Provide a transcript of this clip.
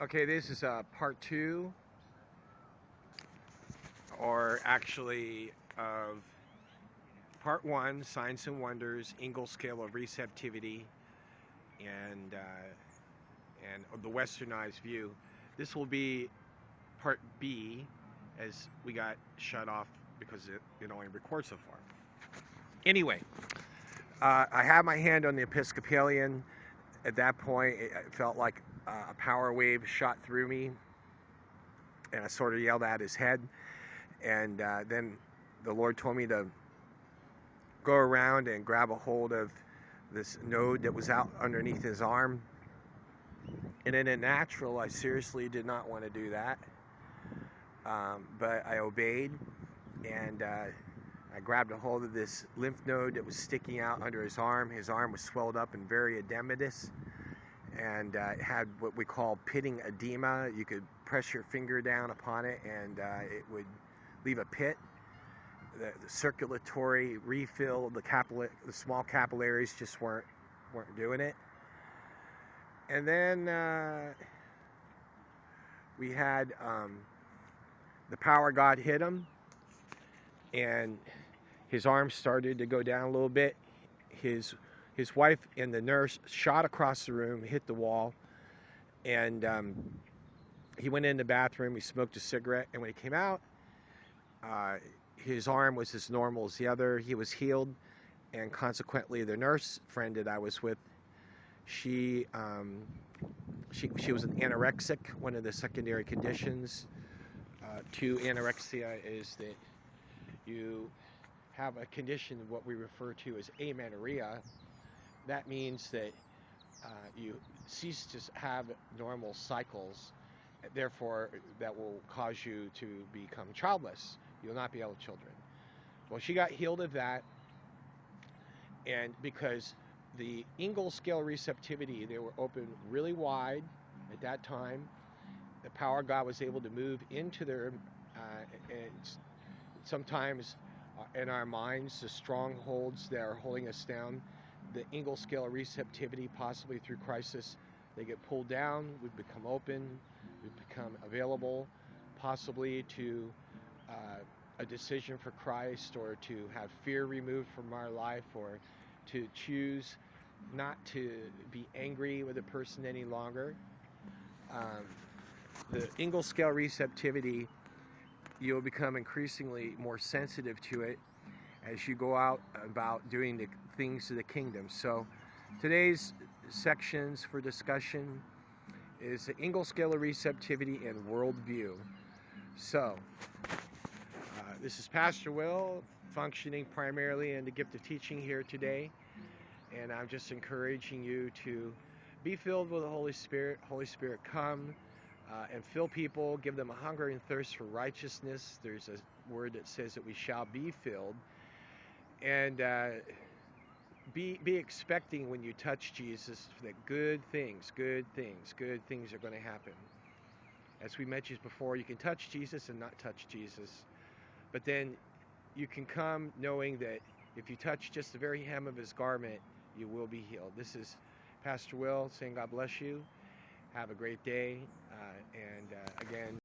Okay, this is part two, or actually of part one, Signs and Wonders, Engels scale of receptivity, and the westernized view. This will be part B, as we got shut off because it only records so far. Anyway, I had my hand on the Episcopalian. At that point, it felt like a power wave shot through me, and I sort of yelled at his head. And then the Lord told me to go around and grab a hold of this node that was out underneath his arm. And in a natural, I seriously did not want to do that. But I obeyed, and I grabbed a hold of this lymph node that was sticking out under his arm. His arm was swelled up and very edematous, and it had what we call pitting edema. You could press your finger down upon it, and it would leave a pit. The circulatory refill, the small capillaries just weren't doing it. And then we had the power of God hit him, and his arm started to go down a little bit. His wife and the nurse shot across the room, hit the wall, and he went in the bathroom. He smoked a cigarette, and when he came out, his arm was as normal as the other. He was healed, and consequently, the nurse friend that I was with, she was an anorexic. One of the secondary conditions to anorexia is that you have a condition, what we refer to as amenorrhea. That means that you cease to have normal cycles. Therefore, that will cause you to become childless. You'll not be able to have children. Well, she got healed of that, and because the Engels scale receptivity, they were open really wide at that time. The power of God was able to move into their, and sometimes in our minds, the strongholds that are holding us down, the Engels scale of receptivity, possibly through crisis, they get pulled down. We become open. We become available, possibly to a decision for Christ, or to have fear removed from our life, or to choose not to be angry with a person any longer. The Engels scale receptivity, you'll become increasingly more sensitive to it as you go out about doing the things of the kingdom. So today's sections for discussion is the Engels scale of receptivity and worldview. So this is Pastor Will, functioning primarily in the gift of teaching here today, and I'm just encouraging you to be filled with the Holy Spirit. Holy Spirit, come and fill people, give them a hunger and thirst for righteousness. There's a word that says that we shall be filled, and be expecting when you touch Jesus that good things are going to happen. As we mentioned before, you can touch Jesus and not touch Jesus, but then you can come knowing that if you touch just the very hem of his garment, you will be healed. This is Pastor Will saying God bless you. Have a great day, and again,